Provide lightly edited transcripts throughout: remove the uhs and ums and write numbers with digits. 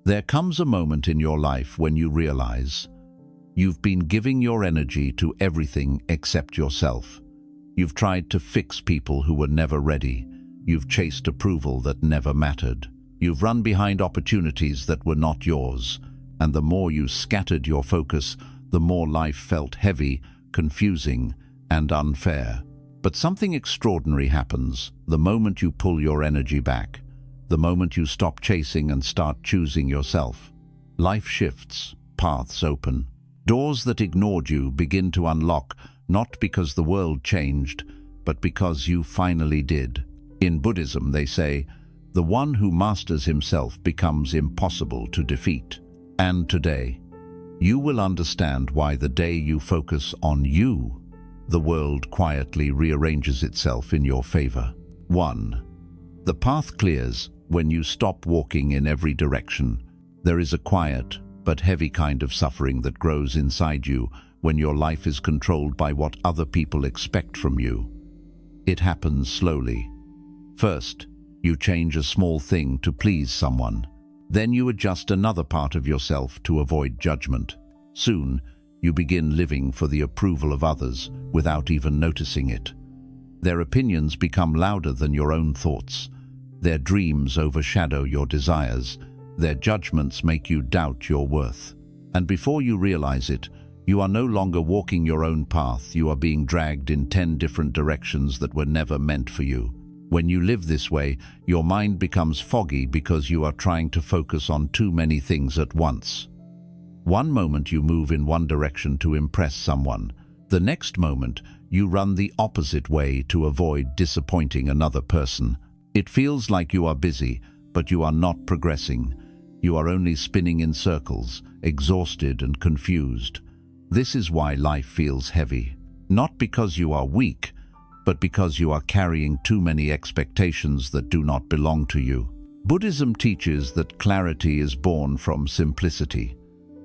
There comes a moment in your life when you realize you've been giving your energy to everything except yourself. You've tried to fix people who were never ready. You've chased approval that never mattered. You've run behind opportunities that were not yours. And the more you scattered your focus, the more life felt heavy, confusing, and unfair. But something extraordinary happens the moment you pull your energy back, the moment you stop chasing and start choosing yourself. Life shifts, paths open. Doors that ignored you begin to unlock, not because the world changed, but because you finally did. In Buddhism, they say, the one who masters himself becomes impossible to defeat. And today, you will understand why the day you focus on you, the world quietly rearranges itself in your favor. 1. The path clears when you stop walking in every direction. There is a quiet but heavy kind of suffering that grows inside you when your life is controlled by what other people expect from you. It happens slowly. First, you change a small thing to please someone. Then you adjust another part of yourself to avoid judgment. Soon, you begin living for the approval of others without even noticing it. Their opinions become louder than your own thoughts. Their dreams overshadow your desires. Their judgments make you doubt your worth. And before you realize it, you are no longer walking your own path. You are being dragged in 10 different directions that were never meant for you. When you live this way, your mind becomes foggy because you are trying to focus on too many things at once. One moment you move in one direction to impress someone. The next moment, you run the opposite way to avoid disappointing another person. It feels like you are busy, but you are not progressing. You are only spinning in circles, exhausted and confused. This is why life feels heavy. Not because you are weak, but because you are carrying too many expectations that do not belong to you. Buddhism teaches that clarity is born from simplicity.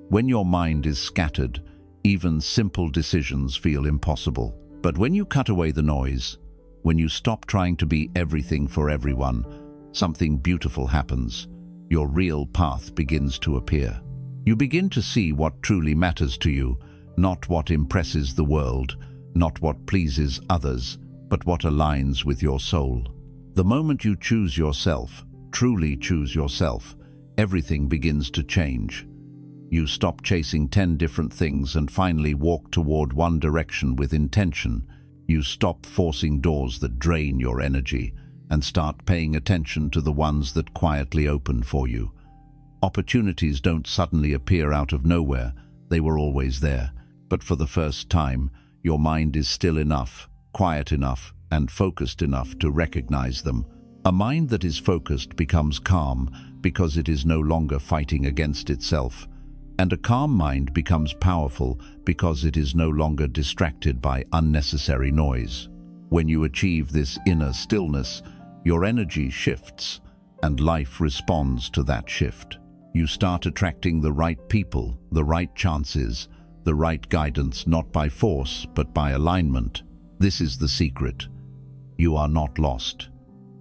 When your mind is scattered, even simple decisions feel impossible. But when you cut away the noise, when you stop trying to be everything for everyone, something beautiful happens. Your real path begins to appear. You begin to see what truly matters to you, not what impresses the world, not what pleases others, but what aligns with your soul. The moment you choose yourself, truly choose yourself, everything begins to change. You stop chasing 10 different things and finally walk toward one direction with intention. You stop forcing doors that drain your energy and start paying attention to the ones that quietly open for you. Opportunities don't suddenly appear out of nowhere. They were always there. But for the first time, your mind is still enough, quiet enough, and focused enough to recognize them. A mind that is focused becomes calm because it is no longer fighting against itself. And a calm mind becomes powerful because it is no longer distracted by unnecessary noise. When you achieve this inner stillness, your energy shifts, and life responds to that shift. You start attracting the right people, the right chances, the right guidance, not by force, but by alignment. This is the secret. You are not lost.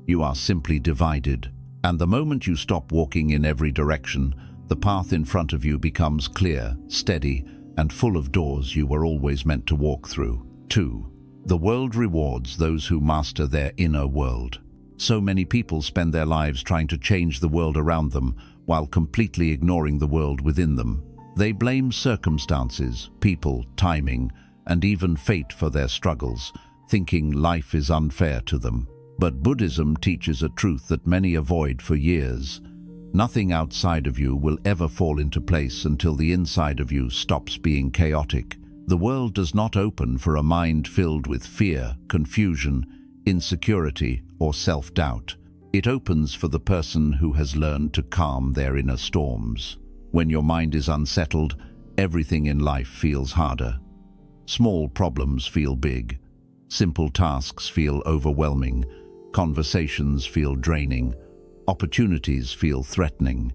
You are simply divided. And the moment you stop walking in every direction, the path in front of you becomes clear, steady, and full of doors you were always meant to walk through. 2. The world rewards those who master their inner world. So many people spend their lives trying to change the world around them while completely ignoring the world within them. They blame circumstances, people, timing, and even fate for their struggles, thinking life is unfair to them. But Buddhism teaches a truth that many avoid for years. Nothing outside of you will ever fall into place until the inside of you stops being chaotic. The world does not open for a mind filled with fear, confusion, insecurity, or self-doubt. It opens for the person who has learned to calm their inner storms. When your mind is unsettled, everything in life feels harder. Small problems feel big. Simple tasks feel overwhelming. Conversations feel draining. Opportunities feel threatening.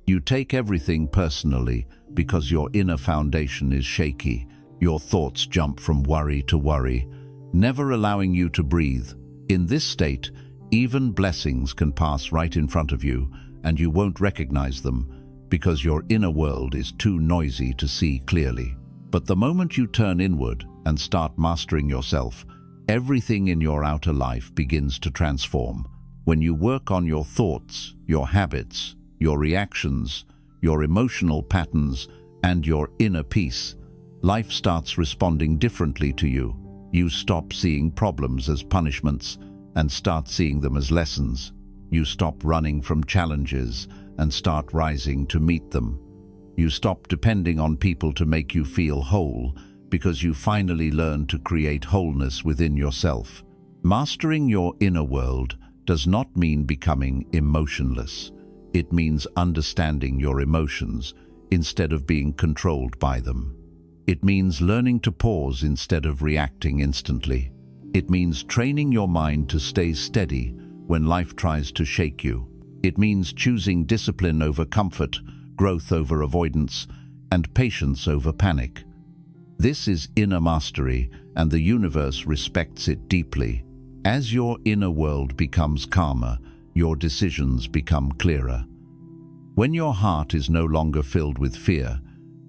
You take everything personally because your inner foundation is shaky. Your thoughts jump from worry to worry, never allowing you to breathe. In this state, even blessings can pass right in front of you, and you won't recognize them because your inner world is too noisy to see clearly. But the moment you turn inward and start mastering yourself, everything in your outer life begins to transform. When you work on your thoughts, your habits, your reactions, your emotional patterns, and your inner peace, life starts responding differently to you. You stop seeing problems as punishments and start seeing them as lessons. You stop running from challenges and start rising to meet them. You stop depending on people to make you feel whole because you finally learn to create wholeness within yourself. Mastering your inner world does not mean becoming emotionless. It means understanding your emotions instead of being controlled by them. It means learning to pause instead of reacting instantly. It means training your mind to stay steady when life tries to shake you. It means choosing discipline over comfort, growth over avoidance, and patience over panic. This is inner mastery, and the universe respects it deeply. As your inner world becomes calmer, your decisions become clearer. When your heart is no longer filled with fear,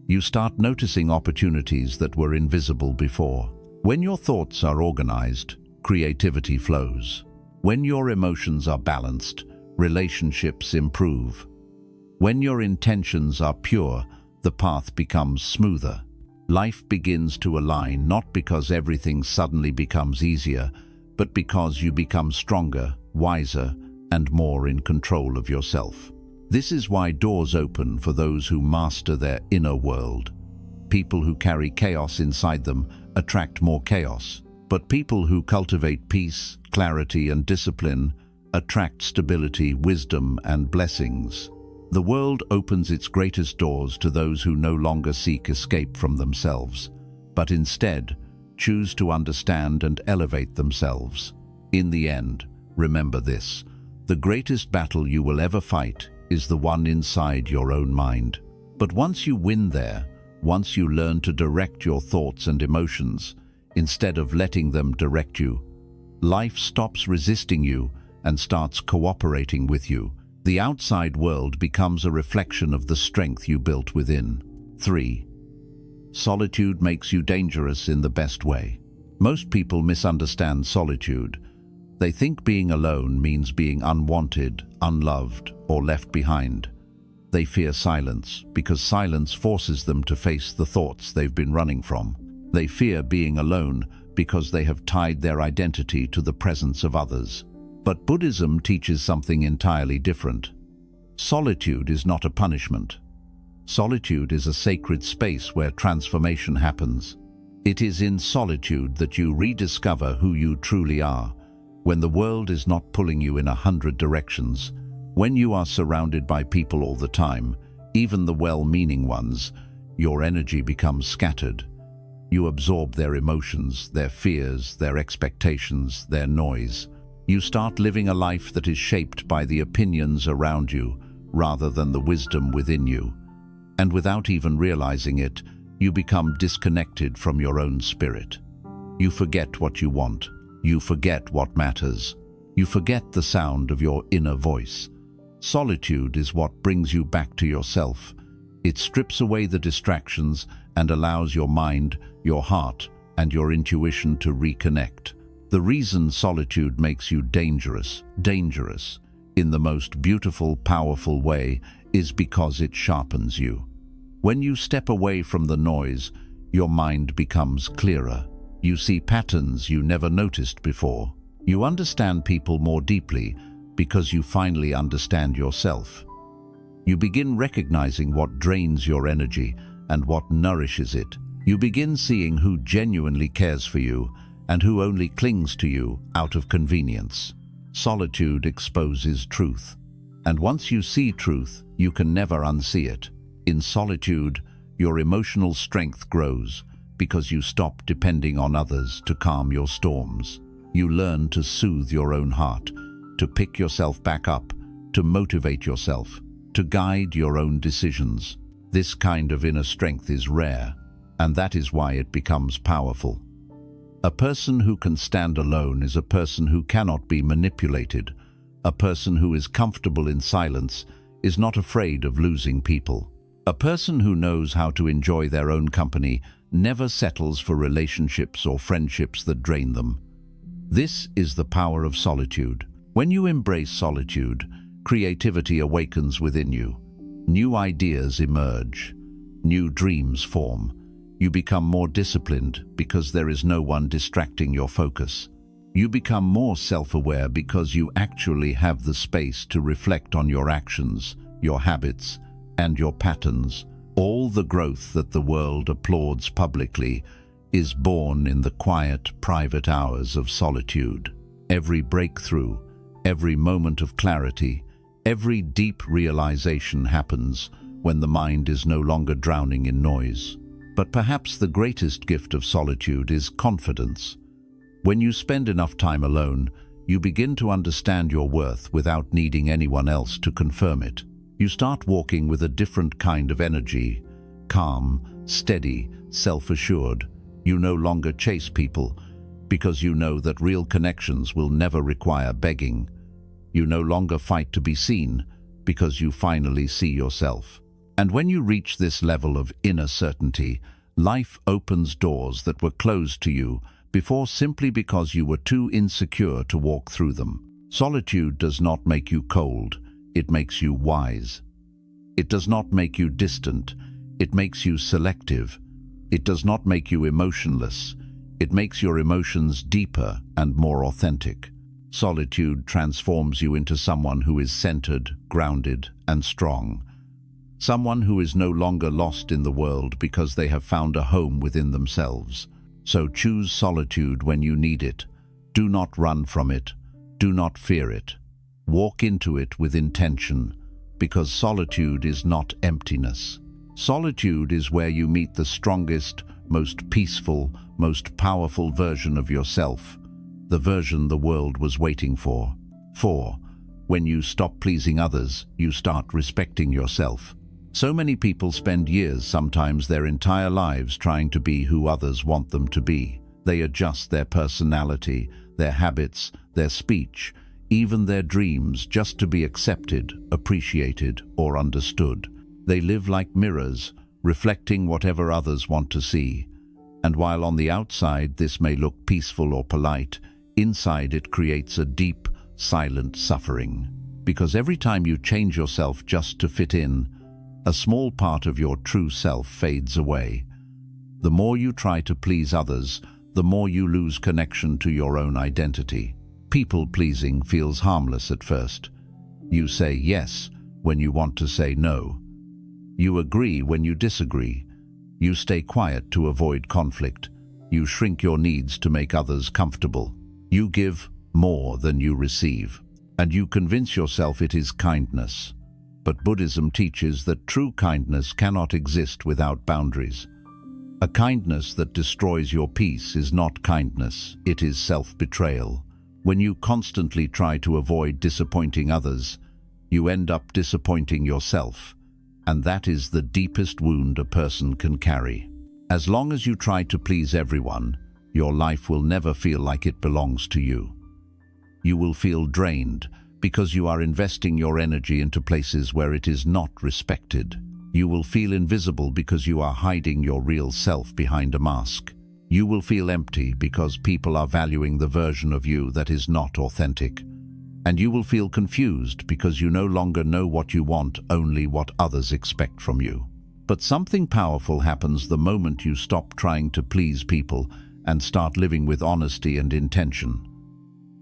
you start noticing opportunities that were invisible before. When your thoughts are organized, creativity flows. When your emotions are balanced, relationships improve. When your intentions are pure, the path becomes smoother. Life begins to align not because everything suddenly becomes easier, but because you become stronger, wiser, and more in control of yourself. This is why doors open for those who master their inner world. People who carry chaos inside them attract more chaos, but people who cultivate peace, clarity, and discipline attract stability, wisdom, and blessings. The world opens its greatest doors to those who no longer seek escape from themselves, but instead choose to understand and elevate themselves. In the end, remember this: the greatest battle you will ever fight is the one inside your own mind. But once you win there, once you learn to direct your thoughts and emotions, instead of letting them direct you, life stops resisting you and starts cooperating with you. The outside world becomes a reflection of the strength you built within. 3. Solitude makes you dangerous in the best way. Most people misunderstand solitude. They think being alone means being unwanted, unloved, or left behind. They fear silence because silence forces them to face the thoughts they've been running from. They fear being alone because they have tied their identity to the presence of others. But Buddhism teaches something entirely different. Solitude is not a punishment. Solitude is a sacred space where transformation happens. It is in solitude that you rediscover who you truly are, when the world is not pulling you in 100 directions. When you are surrounded by people all the time, even the well-meaning ones, your energy becomes scattered. You absorb their emotions, their fears, their expectations, their noise. You start living a life that is shaped by the opinions around you rather than the wisdom within you. And without even realizing it, you become disconnected from your own spirit. You forget what you want. You forget what matters. You forget the sound of your inner voice. Solitude is what brings you back to yourself. It strips away the distractions and allows your mind, your heart, and your intuition to reconnect. The reason solitude makes you dangerous, in the most beautiful, powerful way, is because it sharpens you. When you step away from the noise, your mind becomes clearer. You see patterns you never noticed before. You understand people more deeply because you finally understand yourself. You begin recognizing what drains your energy and what nourishes it. You begin seeing who genuinely cares for you and who only clings to you out of convenience. Solitude exposes truth, and once you see truth, you can never unsee it. In solitude, your emotional strength grows because you stop depending on others to calm your storms. You learn to soothe your own heart, to pick yourself back up, to motivate yourself, to guide your own decisions. This kind of inner strength is rare, and that is why it becomes powerful. A person who can stand alone is a person who cannot be manipulated. A person who is comfortable in silence is not afraid of losing people. A person who knows how to enjoy their own company never settles for relationships or friendships that drain them. This is the power of solitude. When you embrace solitude, creativity awakens within you. New ideas emerge. New dreams form. You become more disciplined because there is no one distracting your focus. You become more self-aware because you actually have the space to reflect on your actions, your habits, and your patterns. All the growth that the world applauds publicly is born in the quiet, private hours of solitude. Every breakthrough, every moment of clarity, every deep realization happens when the mind is no longer drowning in noise. But perhaps the greatest gift of solitude is confidence. When you spend enough time alone, you begin to understand your worth without needing anyone else to confirm it. You start walking with a different kind of energy, calm, steady, self-assured. You no longer chase people because you know that real connections will never require begging. You no longer fight to be seen because you finally see yourself. And when you reach this level of inner certainty, life opens doors that were closed to you before simply because you were too insecure to walk through them. Solitude does not make you cold, it makes you wise. It does not make you distant, it makes you selective. It does not make you emotionless, it makes your emotions deeper and more authentic. Solitude transforms you into someone who is centered, grounded, and strong. Someone who is no longer lost in the world because they have found a home within themselves. So choose solitude when you need it. Do not run from it. Do not fear it. Walk into it with intention, because solitude is not emptiness. Solitude is where you meet the strongest, most peaceful, most powerful version of yourself, the version the world was waiting for. When you stop pleasing others, you start respecting yourself. So many people spend years, sometimes their entire lives, trying to be who others want them to be. They adjust their personality, their habits, their speech, even their dreams, just to be accepted, appreciated, or understood. They live like mirrors, reflecting whatever others want to see. And while on the outside this may look peaceful or polite, inside it creates a deep, silent suffering. Because every time you change yourself just to fit in, a small part of your true self fades away. The more you try to please others, the more you lose connection to your own identity. People-pleasing feels harmless at first. You say yes when you want to say no. You agree when you disagree. You stay quiet to avoid conflict. You shrink your needs to make others comfortable. You give more than you receive. And you convince yourself it is kindness. But Buddhism teaches that true kindness cannot exist without boundaries. A kindness that destroys your peace is not kindness, it is self-betrayal. When you constantly try to avoid disappointing others, you end up disappointing yourself, and that is the deepest wound a person can carry. As long as you try to please everyone, your life will never feel like it belongs to you. You will feel drained, because you are investing your energy into places where it is not respected. You will feel invisible because you are hiding your real self behind a mask. You will feel empty because people are valuing the version of you that is not authentic. And you will feel confused because you no longer know what you want, only what others expect from you. But something powerful happens the moment you stop trying to please people and start living with honesty and intention.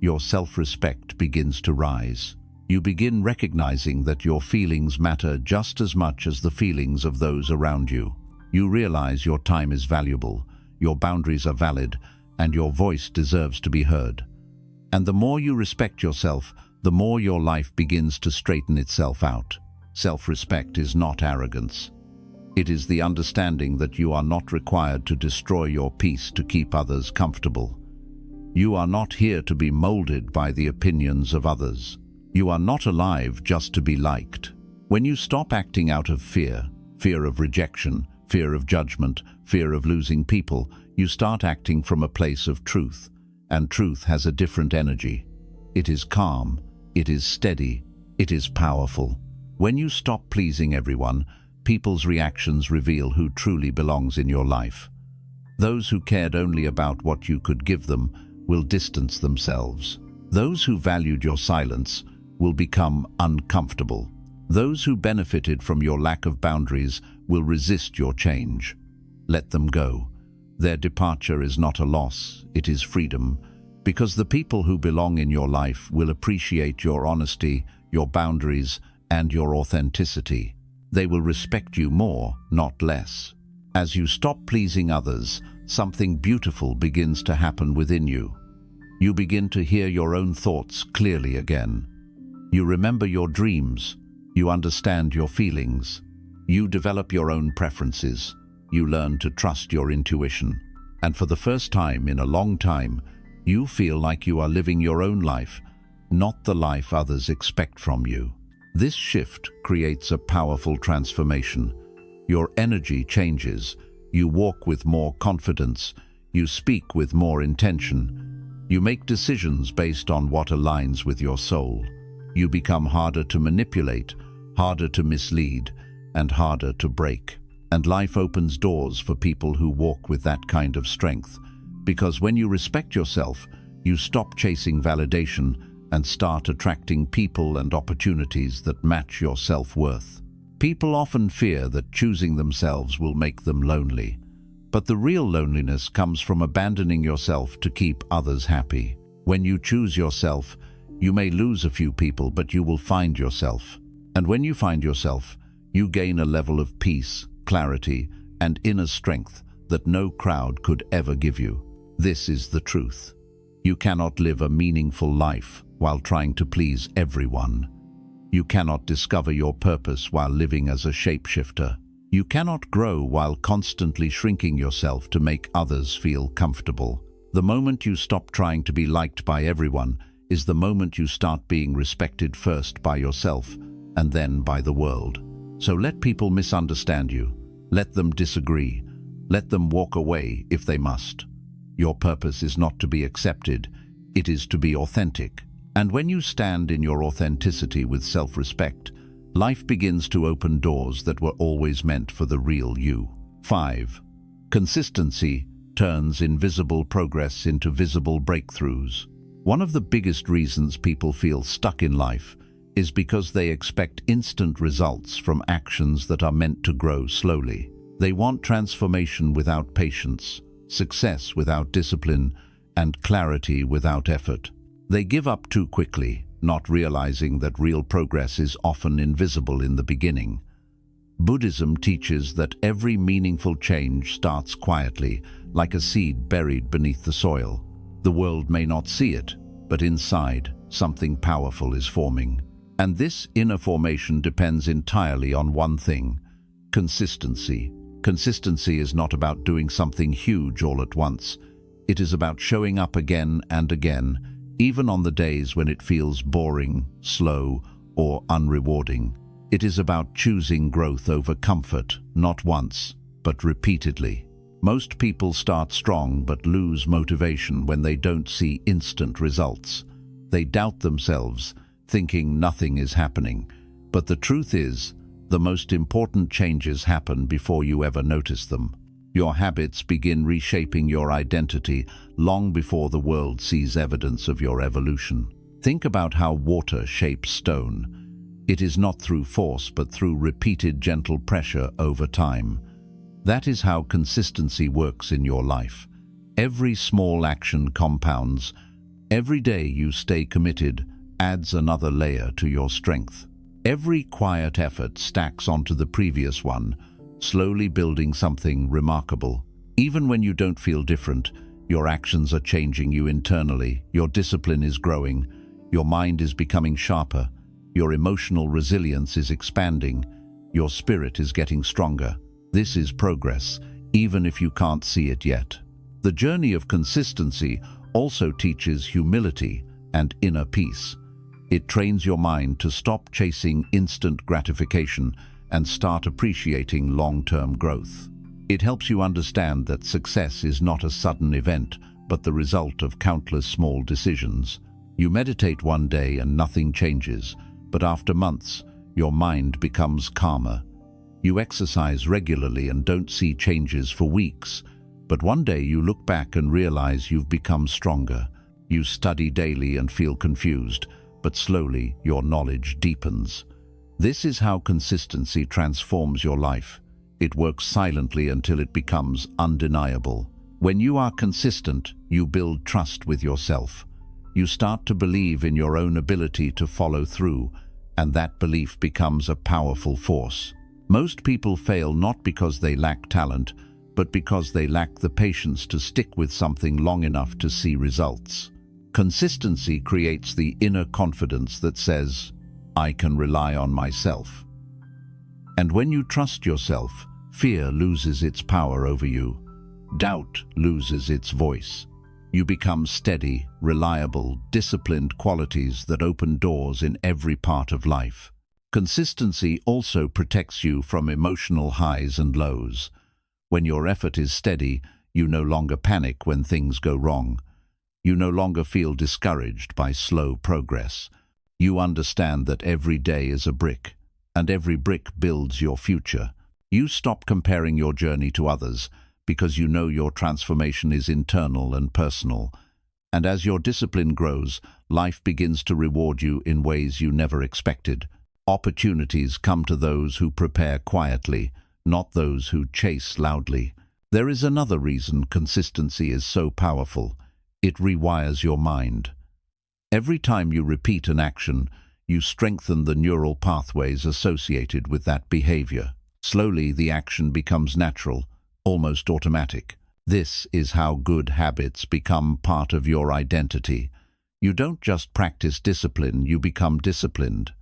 Your self-respect begins to rise. You begin recognizing that your feelings matter just as much as the feelings of those around you. You realize your time is valuable, your boundaries are valid, and your voice deserves to be heard. And the more you respect yourself, the more your life begins to straighten itself out. Self-respect is not arrogance. It is the understanding that you are not required to destroy your peace to keep others comfortable. You are not here to be molded by the opinions of others. You are not alive just to be liked. When you stop acting out of fear of rejection, fear of judgment, fear of losing people, you start acting from a place of truth. And truth has a different energy. It is calm, it is steady, it is powerful. When you stop pleasing everyone, people's reactions reveal who truly belongs in your life. Those who cared only about what you could give them will distance themselves. Those who valued your silence will become uncomfortable. Those who benefited from your lack of boundaries will resist your change. Let them go. Their departure is not a loss, it is freedom, because the people who belong in your life will appreciate your honesty, your boundaries, and your authenticity. They will respect you more, not less. As you stop pleasing others, something beautiful begins to happen within you. You begin to hear your own thoughts clearly again. You remember your dreams. You understand your feelings. You develop your own preferences. You learn to trust your intuition. And for the first time in a long time, you feel like you are living your own life, not the life others expect from you. This shift creates a powerful transformation. Your energy changes. You walk with more confidence. You speak with more intention. You make decisions based on what aligns with your soul. You become harder to manipulate, harder to mislead, and harder to break. And life opens doors for people who walk with that kind of strength. Because when you respect yourself, you stop chasing validation and start attracting people and opportunities that match your self-worth. People often fear that choosing themselves will make them lonely. But the real loneliness comes from abandoning yourself to keep others happy. When you choose yourself, you may lose a few people, but you will find yourself. And when you find yourself, you gain a level of peace, clarity, and inner strength that no crowd could ever give you. This is the truth. You cannot live a meaningful life while trying to please everyone. You cannot discover your purpose while living as a shapeshifter. You cannot grow while constantly shrinking yourself to make others feel comfortable. The moment you stop trying to be liked by everyone is the moment you start being respected first by yourself and then by the world. So let people misunderstand you. Let them disagree. Let them walk away if they must. Your purpose is not to be accepted, it is to be authentic. And when you stand in your authenticity with self-respect, life begins to open doors that were always meant for the real you. 5. Consistency turns invisible progress into visible breakthroughs. One of the biggest reasons people feel stuck in life is because they expect instant results from actions that are meant to grow slowly. They want transformation without patience, success without discipline, and clarity without effort. They give up too quickly, not realizing that real progress is often invisible in the beginning. Buddhism teaches that every meaningful change starts quietly, like a seed buried beneath the soil. The world may not see it, but inside, something powerful is forming. And this inner formation depends entirely on one thing: consistency. Consistency is not about doing something huge all at once. It is about showing up again and again, even on the days when it feels boring, slow, or unrewarding. It is about choosing growth over comfort, not once, but repeatedly. Most people start strong but lose motivation when they don't see instant results. They doubt themselves, thinking nothing is happening. But the truth is, the most important changes happen before you ever notice them. Your habits begin reshaping your identity long before the world sees evidence of your evolution. Think about how water shapes stone. It is not through force, but through repeated gentle pressure over time. That is how consistency works in your life. Every small action compounds. Every day you stay committed adds another layer to your strength. Every quiet effort stacks onto the previous one, slowly building something remarkable. Even when you don't feel different, your actions are changing you internally. Your discipline is growing. Your mind is becoming sharper. Your emotional resilience is expanding. Your spirit is getting stronger. This is progress, even if you can't see it yet. The journey of consistency also teaches humility and inner peace. It trains your mind to stop chasing instant gratification and start appreciating long-term growth. It helps you understand that success is not a sudden event, but the result of countless small decisions. You meditate one day and nothing changes, but after months, your mind becomes calmer. You exercise regularly and don't see changes for weeks, but one day you look back and realize you've become stronger. You study daily and feel confused, but slowly your knowledge deepens. This is how consistency transforms your life. It works silently until it becomes undeniable. When you are consistent, you build trust with yourself. You start to believe in your own ability to follow through, and that belief becomes a powerful force. Most people fail not because they lack talent, but because they lack the patience to stick with something long enough to see results. Consistency creates the inner confidence that says, "I can rely on myself." And when you trust yourself, fear loses its power over you. Doubt loses its voice. You become steady, reliable, disciplined qualities that open doors in every part of life. Consistency also protects you from emotional highs and lows. When your effort is steady, you no longer panic when things go wrong. You no longer feel discouraged by slow progress. You understand that every day is a brick, and every brick builds your future. You stop comparing your journey to others, because you know your transformation is internal and personal. And as your discipline grows, life begins to reward you in ways you never expected. Opportunities come to those who prepare quietly, not those who chase loudly. There is another reason consistency is so powerful. It rewires your mind. Every time you repeat an action, you strengthen the neural pathways associated with that behavior. Slowly, the action becomes natural, almost automatic. This is how good habits become part of your identity. You don't just practice discipline, you become disciplined.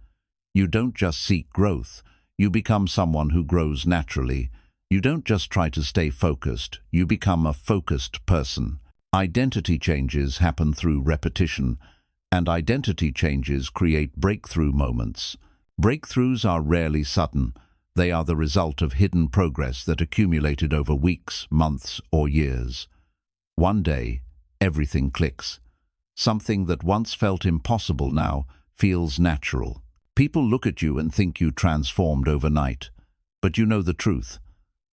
You don't just seek growth, you become someone who grows naturally. You don't just try to stay focused, you become a focused person. Identity changes happen through repetition, and identity changes create breakthrough moments. Breakthroughs are rarely sudden. They are the result of hidden progress that accumulated over weeks, months, or years. One day, everything clicks. Something that once felt impossible now feels natural. People look at you and think you transformed overnight. But you know the truth.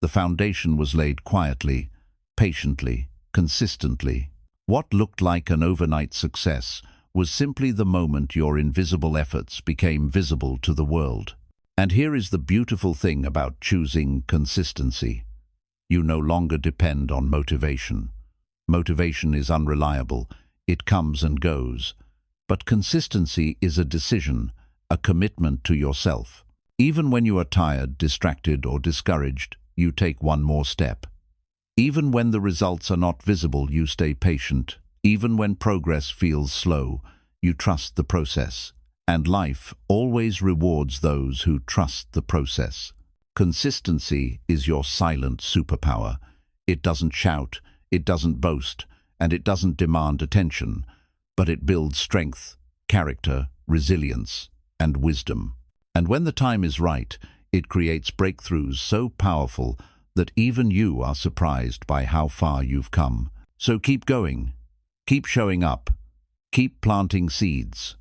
The foundation was laid quietly, patiently, consistently. What looked like an overnight success was simply the moment your invisible efforts became visible to the world. And here is the beautiful thing about choosing consistency. You no longer depend on motivation. Motivation is unreliable. It comes and goes. But consistency is a decision, a commitment to yourself. Even when you are tired, distracted, or discouraged, you take one more step. Even when the results are not visible, you stay patient. Even when progress feels slow, you trust the process. And life always rewards those who trust the process. Consistency is your silent superpower. It doesn't shout, it doesn't boast, and it doesn't demand attention, but it builds strength, character, resilience, and wisdom. And when the time is right, it creates breakthroughs so powerful that even you are surprised by how far you've come. So keep going, keep showing up, keep planting seeds.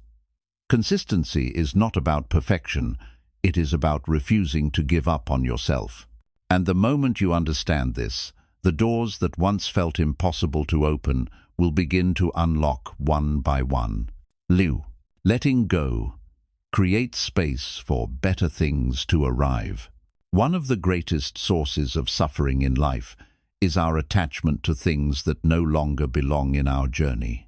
Consistency is not about perfection, it is about refusing to give up on yourself. And the moment you understand this, the doors that once felt impossible to open will begin to unlock one by one. Letting go. Create space for better things to arrive. One of the greatest sources of suffering in life is our attachment to things that no longer belong in our journey.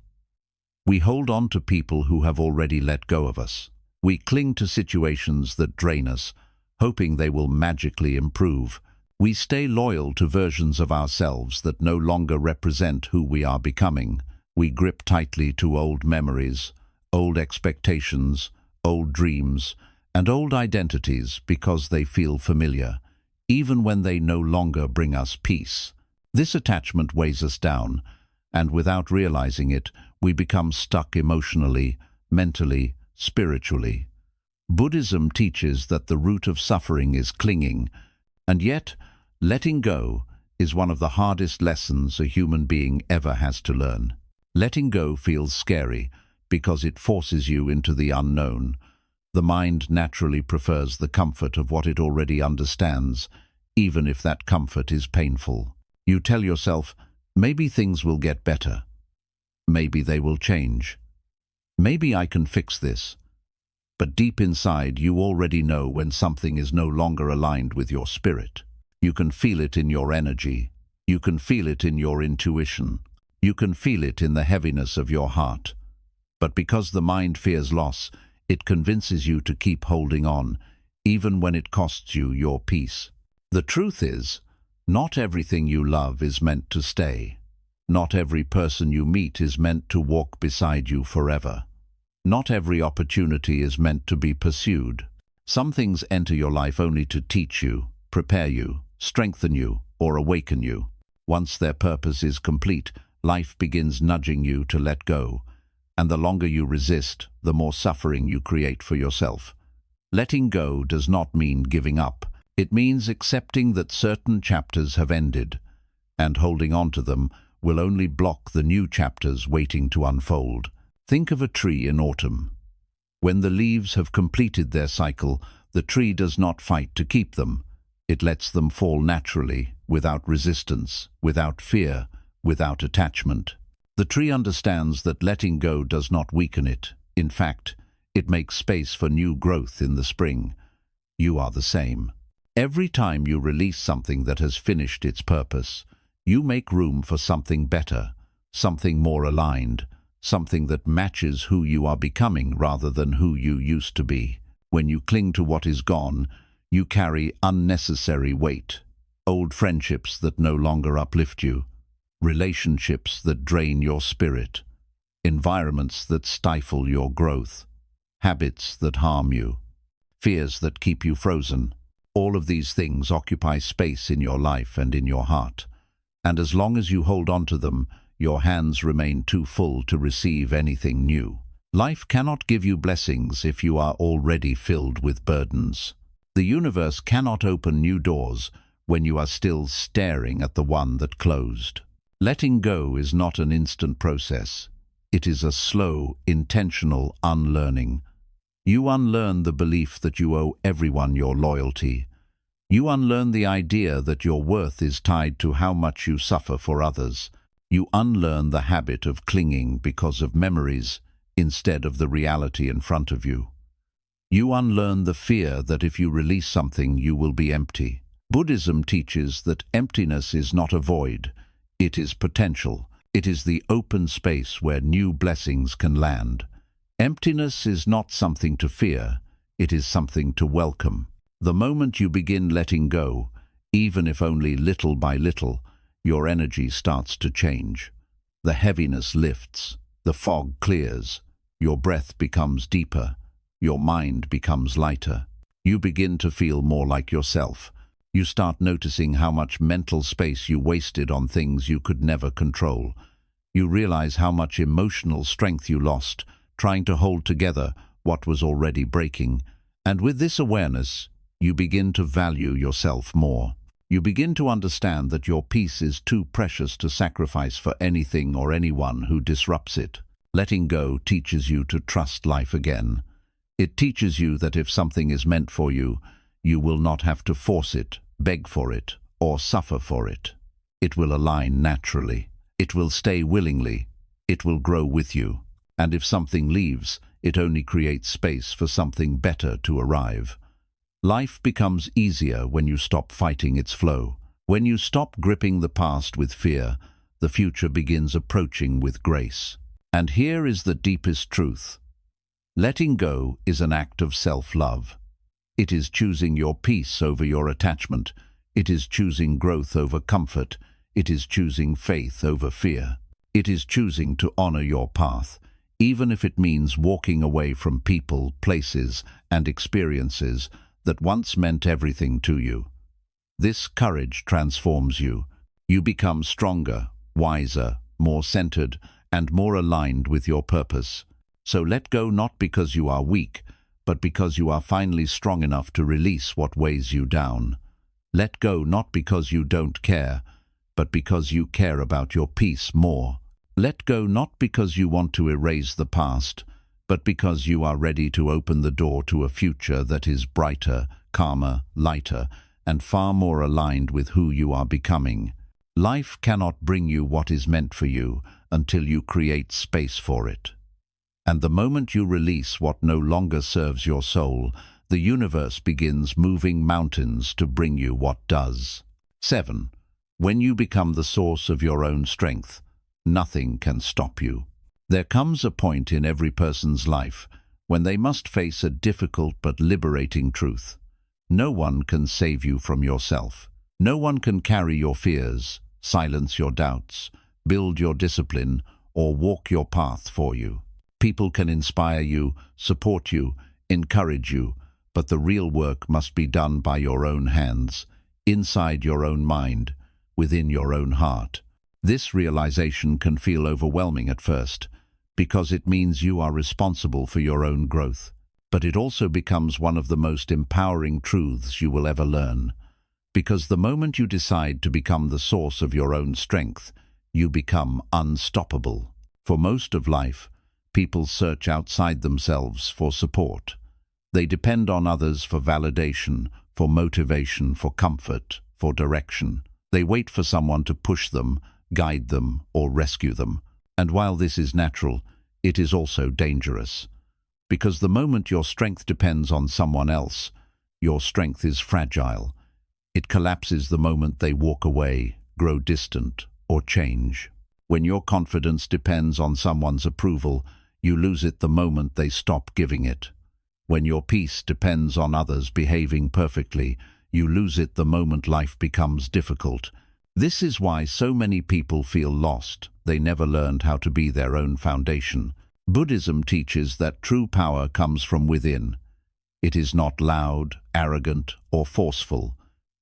We hold on to people who have already let go of us. We cling to situations that drain us, hoping they will magically improve. We stay loyal to versions of ourselves that no longer represent who we are becoming. We grip tightly to old memories, old expectations, old dreams, and old identities because they feel familiar, even when they no longer bring us peace. This attachment weighs us down, and without realizing it, we become stuck emotionally, mentally, spiritually. Buddhism teaches that the root of suffering is clinging, and yet, letting go is one of the hardest lessons a human being ever has to learn. Letting go feels scary because it forces you into the unknown. The mind naturally prefers the comfort of what it already understands, even if that comfort is painful. You tell yourself, maybe things will get better. Maybe they will change. Maybe I can fix this. But deep inside, you already know when something is no longer aligned with your spirit. You can feel it in your energy. You can feel it in your intuition. You can feel it in the heaviness of your heart. But because the mind fears loss, it convinces you to keep holding on, even when it costs you your peace. The truth is, not everything you love is meant to stay. Not every person you meet is meant to walk beside you forever. Not every opportunity is meant to be pursued. Some things enter your life only to teach you, prepare you, strengthen you, or awaken you. Once their purpose is complete, life begins nudging you to let go. And the longer you resist, the more suffering you create for yourself. Letting go does not mean giving up. It means accepting that certain chapters have ended, and holding on to them will only block the new chapters waiting to unfold. Think of a tree in autumn. When the leaves have completed their cycle, the tree does not fight to keep them. It lets them fall naturally, without resistance, without fear, without attachment. The tree understands that letting go does not weaken it. In fact, it makes space for new growth in the spring. You are the same. Every time you release something that has finished its purpose, you make room for something better, something more aligned, something that matches who you are becoming rather than who you used to be. When you cling to what is gone, you carry unnecessary weight. Old friendships that no longer uplift you, relationships that drain your spirit, environments that stifle your growth, habits that harm you, fears that keep you frozen. All of these things occupy space in your life and in your heart. And as long as you hold on to them, your hands remain too full to receive anything new. Life cannot give you blessings if you are already filled with burdens. The universe cannot open new doors when you are still staring at the one that closed. Letting go is not an instant process. It is a slow, intentional unlearning. You unlearn the belief that you owe everyone your loyalty. You unlearn the idea that your worth is tied to how much you suffer for others. You unlearn the habit of clinging because of memories instead of the reality in front of you. You unlearn the fear that if you release something, you will be empty. Buddhism teaches that emptiness is not a void. It is potential. It is the open space where new blessings can land. Emptiness is not something to fear. It is something to welcome. The moment you begin letting go, even if only little by little, your energy starts to change. The heaviness lifts, the fog clears, your breath becomes deeper, your mind becomes lighter. You begin to feel more like yourself. You start noticing how much mental space you wasted on things you could never control. You realize how much emotional strength you lost trying to hold together what was already breaking. And with this awareness, you begin to value yourself more. You begin to understand that your peace is too precious to sacrifice for anything or anyone who disrupts it. Letting go teaches you to trust life again. It teaches you that if something is meant for you, you will not have to force it, beg for it, or suffer for it. It will align naturally. It will stay willingly. It will grow with you. And if something leaves, it only creates space for something better to arrive. Life becomes easier when you stop fighting its flow. When you stop gripping the past with fear, the future begins approaching with grace. And here is the deepest truth. Letting go is an act of self-love. It is choosing your peace over your attachment. It is choosing growth over comfort. It is choosing faith over fear. It is choosing to honor your path, even if it means walking away from people, places, and experiences that once meant everything to you. This courage transforms you. You become stronger, wiser, more centered, and more aligned with your purpose. So let go not because you are weak, but because you are finally strong enough to release what weighs you down. Let go not because you don't care, but because you care about your peace more. Let go not because you want to erase the past, but because you are ready to open the door to a future that is brighter, calmer, lighter, and far more aligned with who you are becoming. Life cannot bring you what is meant for you until you create space for it. And the moment you release what no longer serves your soul, the universe begins moving mountains to bring you what does. 7. When you become the source of your own strength, nothing can stop you. There comes a point in every person's life when they must face a difficult but liberating truth. No one can save you from yourself. No one can carry your fears, silence your doubts, build your discipline, or walk your path for you. People can inspire you, support you, encourage you, but the real work must be done by your own hands, inside your own mind, within your own heart. This realization can feel overwhelming at first, because it means you are responsible for your own growth. But it also becomes one of the most empowering truths you will ever learn. Because the moment you decide to become the source of your own strength, you become unstoppable. For most of life, people search outside themselves for support. They depend on others for validation, for motivation, for comfort, for direction. They wait for someone to push them, guide them, or rescue them. And while this is natural, it is also dangerous. Because the moment your strength depends on someone else, your strength is fragile. It collapses the moment they walk away, grow distant, or change. When your confidence depends on someone's approval, you lose it the moment they stop giving it. When your peace depends on others behaving perfectly, you lose it the moment life becomes difficult. This is why so many people feel lost. They never learned how to be their own foundation. Buddhism teaches that true power comes from within. It is not loud, arrogant, or forceful.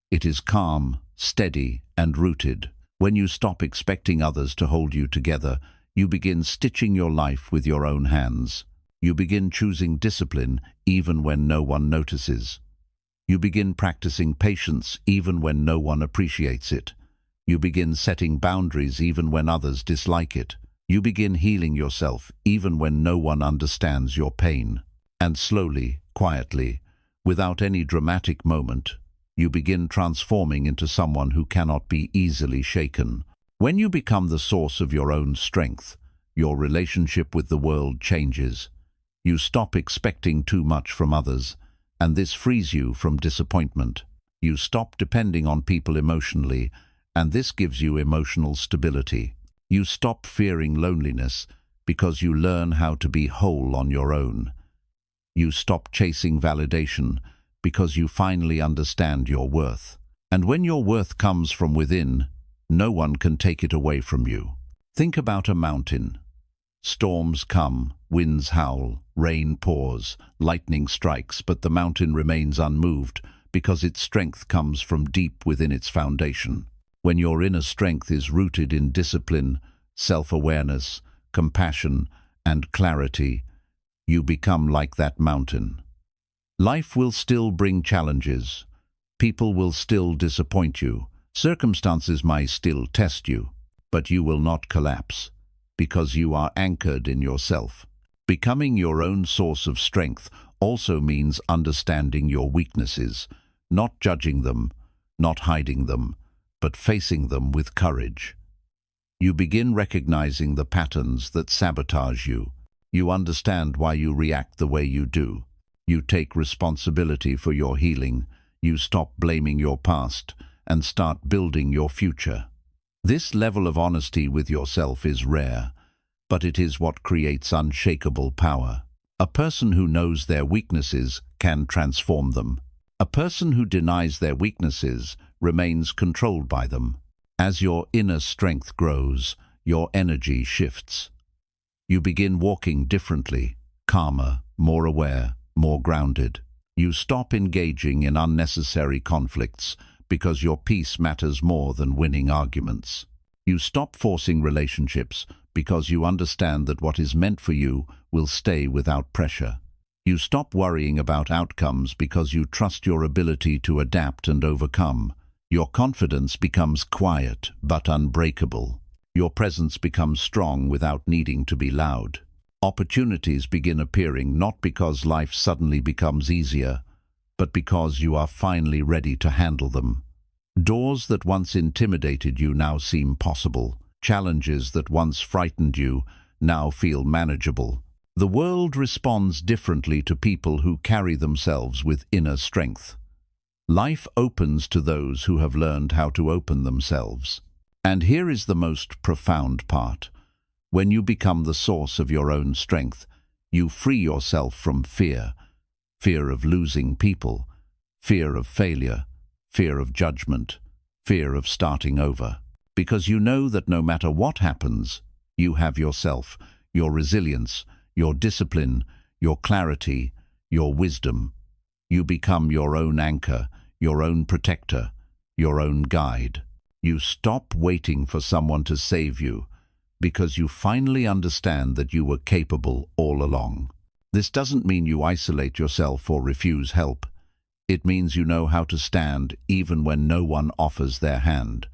It is calm, steady, and rooted. When you stop expecting others to hold you together, you begin stitching your life with your own hands. You begin choosing discipline even when no one notices. You begin practicing patience even when no one appreciates it. You begin setting boundaries even when others dislike it. You begin healing yourself even when no one understands your pain. And slowly, quietly, without any dramatic moment, you begin transforming into someone who cannot be easily shaken. When you become the source of your own strength, your relationship with the world changes. You stop expecting too much from others, and this frees you from disappointment. You stop depending on people emotionally, and this gives you emotional stability. You stop fearing loneliness because you learn how to be whole on your own. You stop chasing validation because you finally understand your worth. And when your worth comes from within, no one can take it away from you. Think about a mountain. Storms come, winds howl, rain pours, lightning strikes, but the mountain remains unmoved because its strength comes from deep within its foundation. When your inner strength is rooted in discipline, self-awareness, compassion, and clarity, you become like that mountain. Life will still bring challenges. People will still disappoint you. Circumstances might still test you, but you will not collapse because you are anchored in yourself. Becoming your own source of strength also means understanding your weaknesses, not judging them, not hiding them, but facing them with courage. You begin recognizing the patterns that sabotage you. You understand why you react the way you do. You take responsibility for your healing. You stop blaming your past and start building your future. This level of honesty with yourself is rare, but it is what creates unshakable power. A person who knows their weaknesses can transform them. A person who denies their weaknesses remains controlled by them. As your inner strength grows, your energy shifts. You begin walking differently, calmer, more aware, more grounded. You stop engaging in unnecessary conflicts because your peace matters more than winning arguments. You stop forcing relationships because you understand that what is meant for you will stay without pressure. You stop worrying about outcomes because you trust your ability to adapt and overcome. Your confidence becomes quiet but unbreakable. Your presence becomes strong without needing to be loud. Opportunities begin appearing not because life suddenly becomes easier, but because you are finally ready to handle them. Doors that once intimidated you now seem possible. Challenges that once frightened you now feel manageable. The world responds differently to people who carry themselves with inner strength. Life opens to those who have learned how to open themselves. And here is the most profound part. When you become the source of your own strength, you free yourself from fear. Fear of losing people, fear of failure, fear of judgment, fear of starting over. Because you know that no matter what happens, you have yourself, your resilience, your discipline, your clarity, your wisdom. You become your own anchor, your own protector, your own guide. You stop waiting for someone to save you, because you finally understand that you were capable all along. This doesn't mean you isolate yourself or refuse help. It means you know how to stand even when no one offers their hand.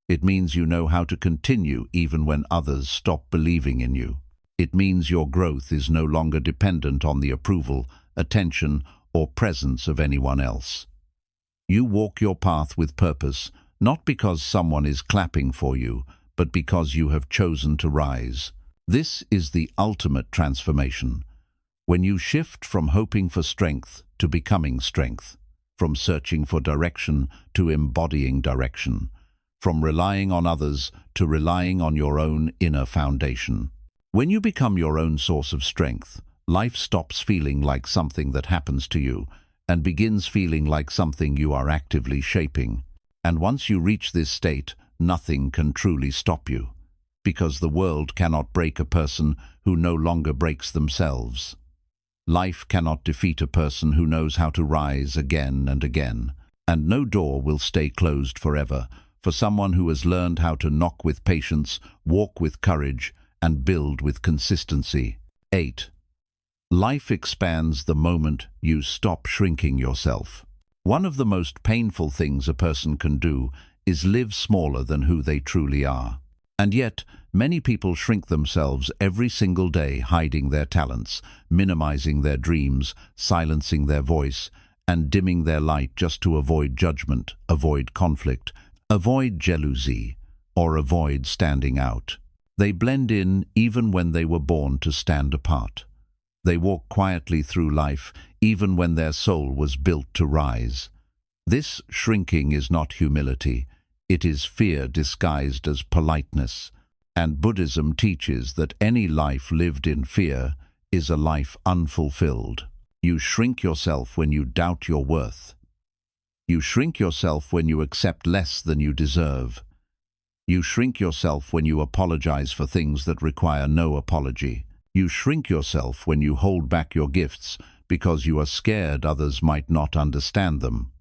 It means you know how to continue even when others stop believing in you. It means your growth is no longer dependent on the approval, attention, or presence of anyone else. You walk your path with purpose, not because someone is clapping for you, but because you have chosen to rise. This is the ultimate transformation. When you shift from hoping for strength to becoming strength, from searching for direction to embodying direction, from relying on others to relying on your own inner foundation. When you become your own source of strength, life stops feeling like something that happens to you and begins feeling like something you are actively shaping. And once you reach this state, nothing can truly stop you, because the world cannot break a person who no longer breaks themselves. Life cannot defeat a person who knows how to rise again and again, and no door will stay closed forever for someone who has learned how to knock with patience, walk with courage, and build with consistency. 8. Life expands the moment you stop shrinking yourself. One of the most painful things a person can do is live smaller than who they truly are. And yet, many people shrink themselves every single day, hiding their talents, minimizing their dreams, silencing their voice, and dimming their light just to avoid judgment, avoid conflict, avoid jealousy, or avoid standing out. They blend in even when they were born to stand apart. They walk quietly through life even when their soul was built to rise. This shrinking is not humility. It is fear disguised as politeness. And Buddhism teaches that any life lived in fear is a life unfulfilled. You shrink yourself when you doubt your worth. You shrink yourself when you accept less than you deserve. You shrink yourself when you apologize for things that require no apology. You shrink yourself when you hold back your gifts because you are scared others might not understand them.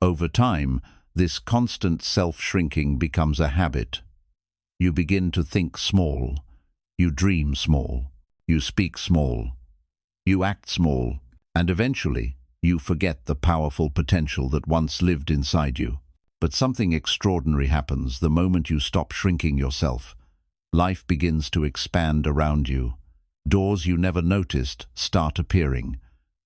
Over time, this constant self-shrinking becomes a habit. You begin to think small. You dream small. You speak small. You act small. And eventually, you forget the powerful potential that once lived inside you. But something extraordinary happens the moment you stop shrinking yourself. Life begins to expand around you. Doors you never noticed start appearing.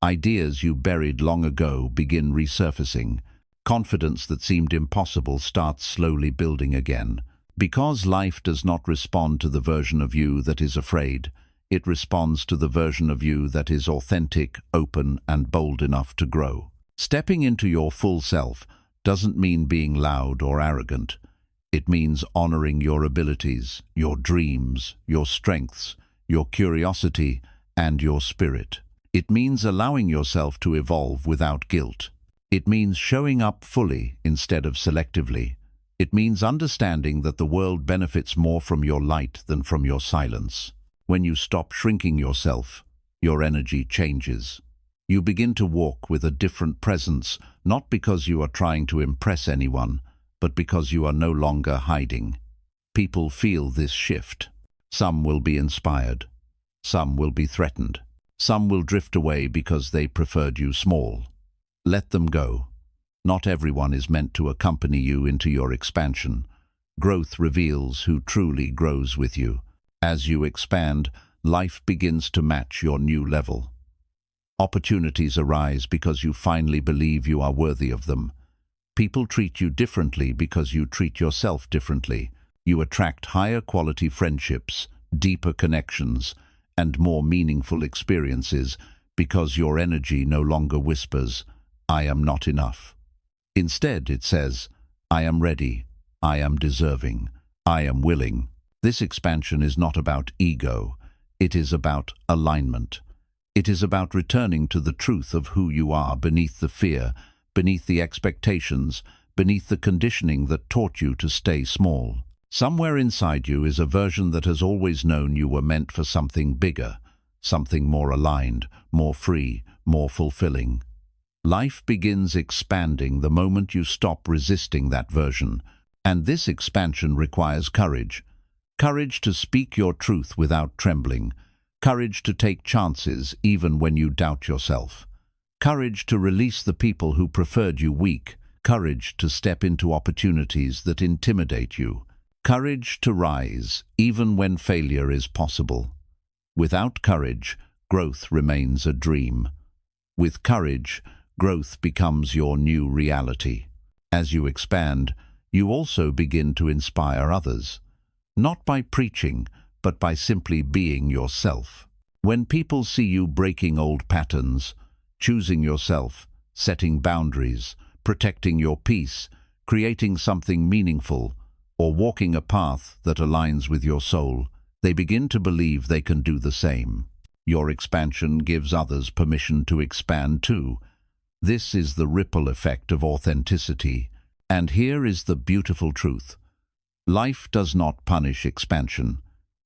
Ideas you buried long ago begin resurfacing. Confidence that seemed impossible starts slowly building again. Because life does not respond to the version of you that is afraid, it responds to the version of you that is authentic, open, and bold enough to grow. Stepping into your full self doesn't mean being loud or arrogant. It means honoring your abilities, your dreams, your strengths, your curiosity, and your spirit. It means allowing yourself to evolve without guilt. It means showing up fully instead of selectively. It means understanding that the world benefits more from your light than from your silence. When you stop shrinking yourself, your energy changes. You begin to walk with a different presence, not because you are trying to impress anyone, but because you are no longer hiding. People feel this shift. Some will be inspired. Some will be threatened. Some will drift away because they preferred you small. Let them go. Not everyone is meant to accompany you into your expansion. Growth reveals who truly grows with you. As you expand, life begins to match your new level. Opportunities arise because you finally believe you are worthy of them. People treat you differently because you treat yourself differently. You attract higher quality friendships, deeper connections, and more meaningful experiences because your energy no longer whispers, "I am not enough." Instead, it says, "I am ready, I am deserving, I am willing." This expansion is not about ego, it is about alignment. It is about returning to the truth of who you are beneath the fear, beneath the expectations, beneath the conditioning that taught you to stay small. Somewhere inside you is a version that has always known you were meant for something bigger, something more aligned, more free, more fulfilling. Life begins expanding the moment you stop resisting that version, and this expansion requires courage. Courage to speak your truth without trembling, courage to take chances even when you doubt yourself, courage to release the people who preferred you weak, courage to step into opportunities that intimidate you, courage to rise even when failure is possible. Without courage, growth remains a dream. With courage, growth becomes your new reality. As you expand, you also begin to inspire others, not by preaching, but by simply being yourself. When people see you breaking old patterns, choosing yourself, setting boundaries, protecting your peace, creating something meaningful, or walking a path that aligns with your soul, they begin to believe they can do the same. Your expansion gives others permission to expand too. This is the ripple effect of authenticity. And here is the beautiful truth. Life does not punish expansion,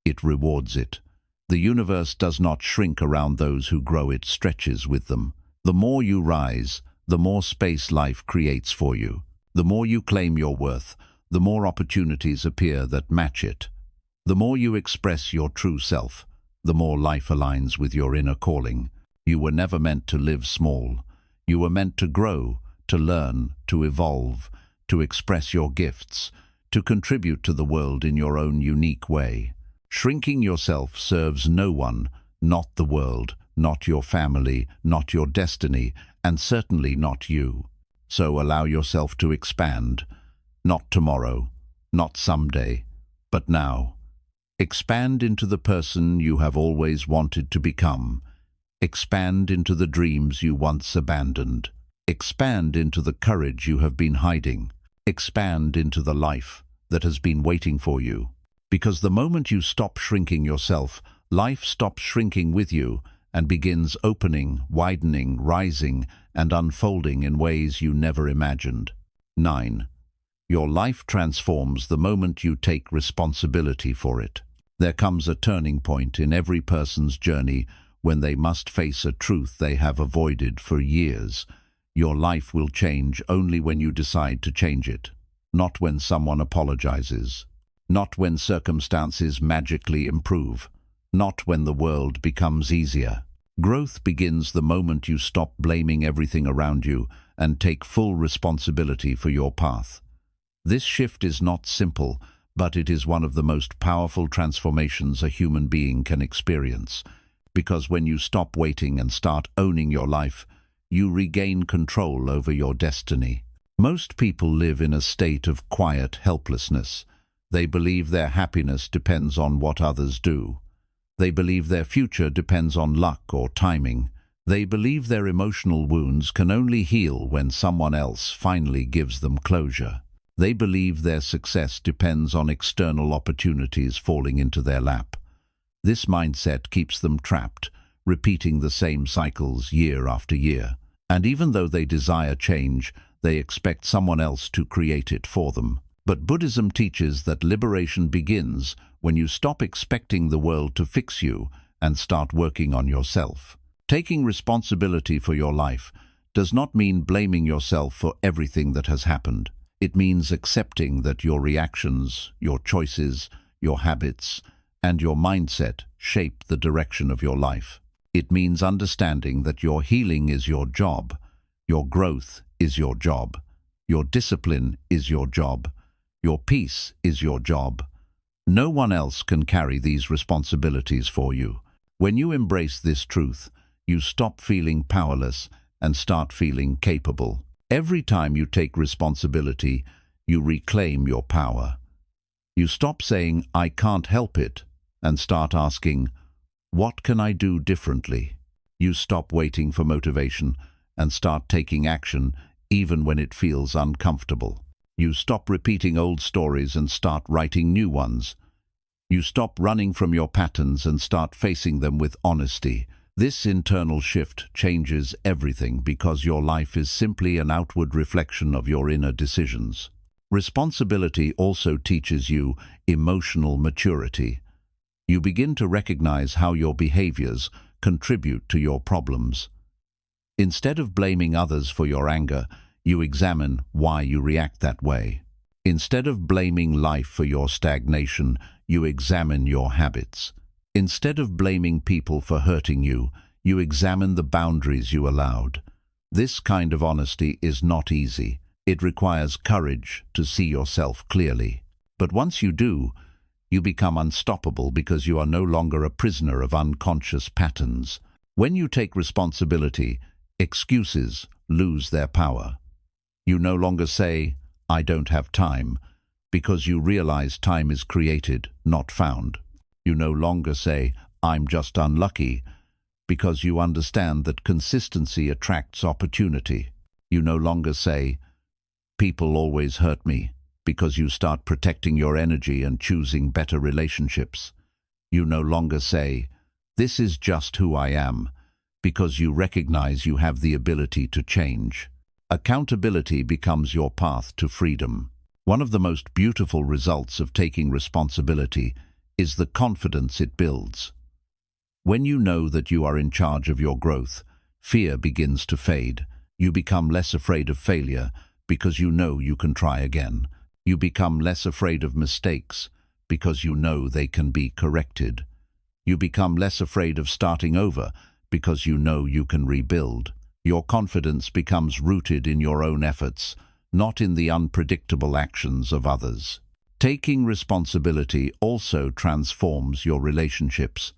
it rewards it. The universe does not shrink around those who grow, it stretches with them. The more you rise, the more space life creates for you. The more you claim your worth, the more opportunities appear that match it. The more you express your true self, the more life aligns with your inner calling. You were never meant to live small. You were meant to grow, to learn, to evolve, to express your gifts, to contribute to the world in your own unique way. Shrinking yourself serves no one, not the world, not your family, not your destiny, and certainly not you. So allow yourself to expand, not tomorrow, not someday, but now. Expand into the person you have always wanted to become. Expand into the dreams you once abandoned. Expand into the courage you have been hiding. Expand into the life that has been waiting for you. Because the moment you stop shrinking yourself, life stops shrinking with you and begins opening, widening, rising, and unfolding in ways you never imagined. 9. Your life transforms the moment you take responsibility for it. There comes a turning point in every person's journey when they must face a truth they have avoided for years. Your life will change only when you decide to change it, not when someone apologizes, not when circumstances magically improve, not when the world becomes easier. Growth begins the moment you stop blaming everything around you and take full responsibility for your path. This shift is not simple, but it is one of the most powerful transformations a human being can experience. Because when you stop waiting and start owning your life, you regain control over your destiny. Most people live in a state of quiet helplessness. They believe their happiness depends on what others do. They believe their future depends on luck or timing. They believe their emotional wounds can only heal when someone else finally gives them closure. They believe their success depends on external opportunities falling into their lap. This mindset keeps them trapped, repeating the same cycles year after year. And even though they desire change, they expect someone else to create it for them. But Buddhism teaches that liberation begins when you stop expecting the world to fix you and start working on yourself. Taking responsibility for your life does not mean blaming yourself for everything that has happened. It means accepting that your reactions, your choices, your habits, and your mindset shape the direction of your life. It means understanding that your healing is your job, your growth is your job, your discipline is your job, your peace is your job. No one else can carry these responsibilities for you. When you embrace this truth, you stop feeling powerless and start feeling capable. Every time you take responsibility, you reclaim your power. You stop saying, "I can't help it," and start asking, "What can I do differently?" You stop waiting for motivation and start taking action even when it feels uncomfortable. You stop repeating old stories and start writing new ones. You stop running from your patterns and start facing them with honesty. This internal shift changes everything because your life is simply an outward reflection of your inner decisions. Responsibility also teaches you emotional maturity. You begin to recognize how your behaviors contribute to your problems. Instead of blaming others for your anger, you examine why you react that way. Instead of blaming life for your stagnation, you examine your habits. Instead of blaming people for hurting you, you examine the boundaries you allowed. This kind of honesty is not easy. It requires courage to see yourself clearly. But once you do, you become unstoppable because you are no longer a prisoner of unconscious patterns. When you take responsibility, excuses lose their power. You no longer say, "I don't have time," because you realize time is created, not found. You no longer say, "I'm just unlucky," because you understand that consistency attracts opportunity. You no longer say, "People always hurt me," because you start protecting your energy and choosing better relationships. You no longer say, "This is just who I am," because you recognize you have the ability to change. Accountability becomes your path to freedom. One of the most beautiful results of taking responsibility is the confidence it builds. When you know that you are in charge of your growth, fear begins to fade. You become less afraid of failure because you know you can try again. You become less afraid of mistakes because you know they can be corrected. You become less afraid of starting over because you know you can rebuild. Your confidence becomes rooted in your own efforts, not in the unpredictable actions of others. Taking responsibility also transforms your relationships.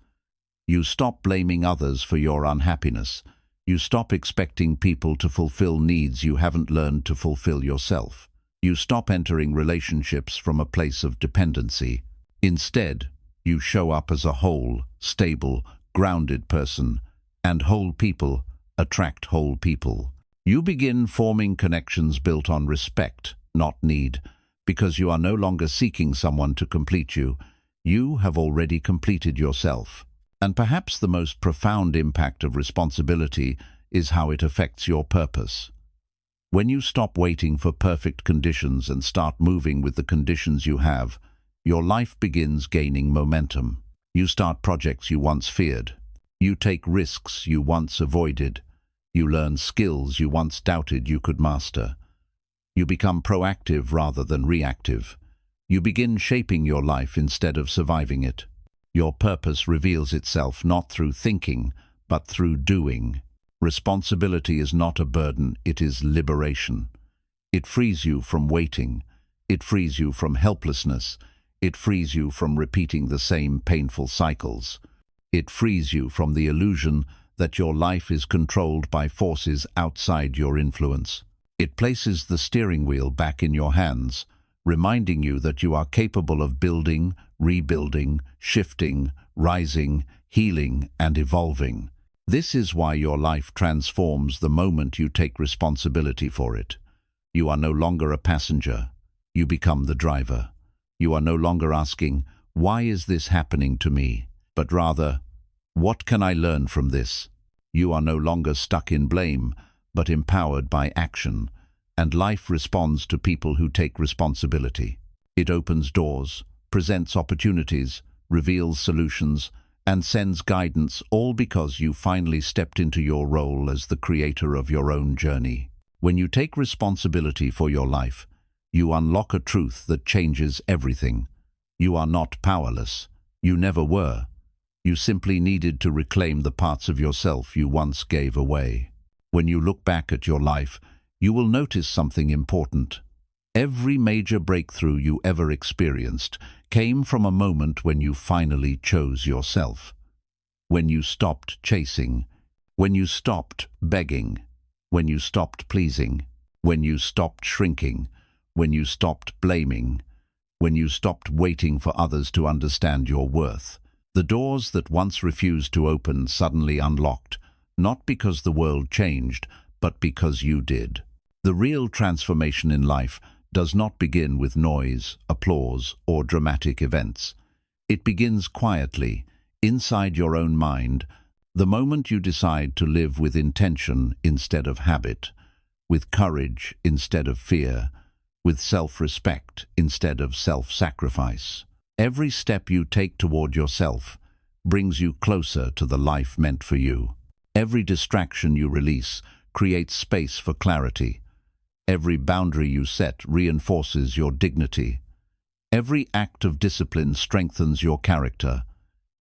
You stop blaming others for your unhappiness. You stop expecting people to fulfill needs you haven't learned to fulfill yourself. You stop entering relationships from a place of dependency. Instead, you show up as a whole, stable, grounded person, and whole people attract whole people. You begin forming connections built on respect, not need, because you are no longer seeking someone to complete you. You have already completed yourself. And perhaps the most profound impact of responsibility is how it affects your purpose. When you stop waiting for perfect conditions and start moving with the conditions you have, your life begins gaining momentum. You start projects you once feared. You take risks you once avoided. You learn skills you once doubted you could master. You become proactive rather than reactive. You begin shaping your life instead of surviving it. Your purpose reveals itself not through thinking, but through doing. Responsibility is not a burden, it is liberation. It frees you from waiting. It frees you from helplessness. It frees you from repeating the same painful cycles. It frees you from the illusion that your life is controlled by forces outside your influence. It places the steering wheel back in your hands, reminding you that you are capable of building, rebuilding, shifting, rising, healing, and evolving. This is why your life transforms the moment you take responsibility for it. You are no longer a passenger. You become the driver. You are no longer asking, "Why is this happening to me?" but rather, "What can I learn from this?" You are no longer stuck in blame, but empowered by action, and life responds to people who take responsibility. It opens doors, presents opportunities, reveals solutions, and sends guidance, all because you finally stepped into your role as the creator of your own journey. When you take responsibility for your life, you unlock a truth that changes everything. You are not powerless. You never were. You simply needed to reclaim the parts of yourself you once gave away. When you look back at your life, you will notice something important. Every major breakthrough you ever experienced came from a moment when you finally chose yourself. when you stopped chasing, when you stopped begging, when you stopped pleasing, when you stopped shrinking, when you stopped blaming, when you stopped waiting for others to understand your worth. The doors that once refused to open suddenly unlocked, not because the world changed, but because you did. The real transformation in life does not begin with noise, applause, or dramatic events. It begins quietly, inside your own mind, the moment you decide to live with intention instead of habit, with courage instead of fear, with self-respect instead of self-sacrifice. Every step you take toward yourself brings you closer to the life meant for you. Every distraction you release creates space for clarity. Every boundary you set reinforces your dignity. Every act of discipline strengthens your character.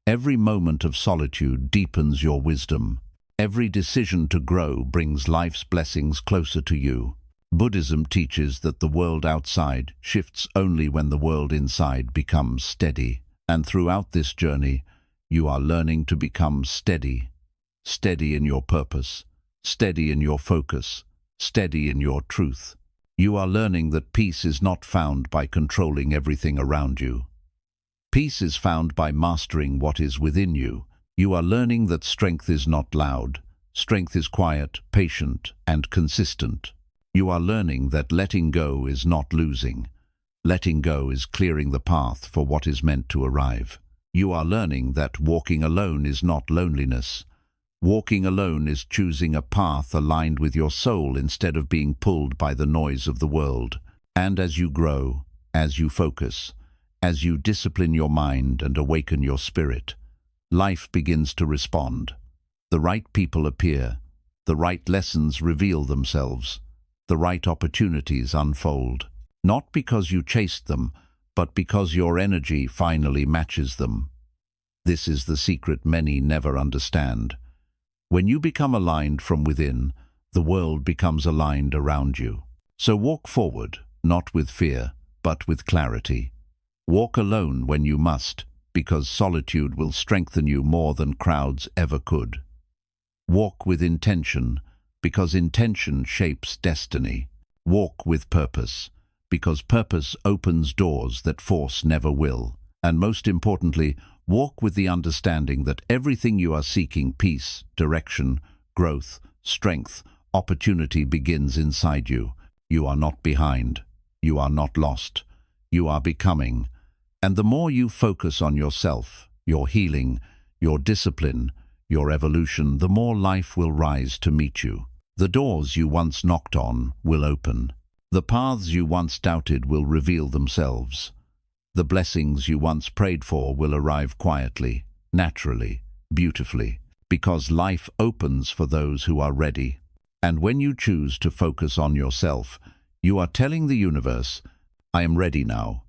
Every moment of solitude deepens your wisdom. Every decision to grow brings life's blessings closer to you. Buddhism teaches that the world outside shifts only when the world inside becomes steady. And throughout this journey, you are learning to become steady. Steady in your purpose, steady in your focus, steady in your truth. You are learning that peace is not found by controlling everything around you. Peace is found by mastering what is within you. You are learning that strength is not loud. Strength is quiet, patient, and consistent. You are learning that letting go is not losing. Letting go is clearing the path for what is meant to arrive. You are learning that walking alone is not loneliness. Walking alone is choosing a path aligned with your soul instead of being pulled by the noise of the world. And as you grow, as you focus, as you discipline your mind and awaken your spirit, life begins to respond. The right people appear, the right lessons reveal themselves, the right opportunities unfold. Not because you chased them, but because your energy finally matches them. This is the secret many never understand. When you become aligned from within, the world becomes aligned around you. So walk forward, not with fear, but with clarity. Walk alone when you must, because solitude will strengthen you more than crowds ever could. Walk with intention, because intention shapes destiny. Walk with purpose, because purpose opens doors that force never will. And most importantly, walk with the understanding that everything you are seeking, peace, direction, growth, strength, opportunity, begins inside you. You are not behind. You are not lost. You are becoming. And the more you focus on yourself, your healing, your discipline, your evolution, the more life will rise to meet you. The doors you once knocked on will open. The paths you once doubted will reveal themselves. The blessings you once prayed for will arrive quietly, naturally, beautifully, because life opens for those who are ready. And when you choose to focus on yourself, you are telling the universe, I am ready now.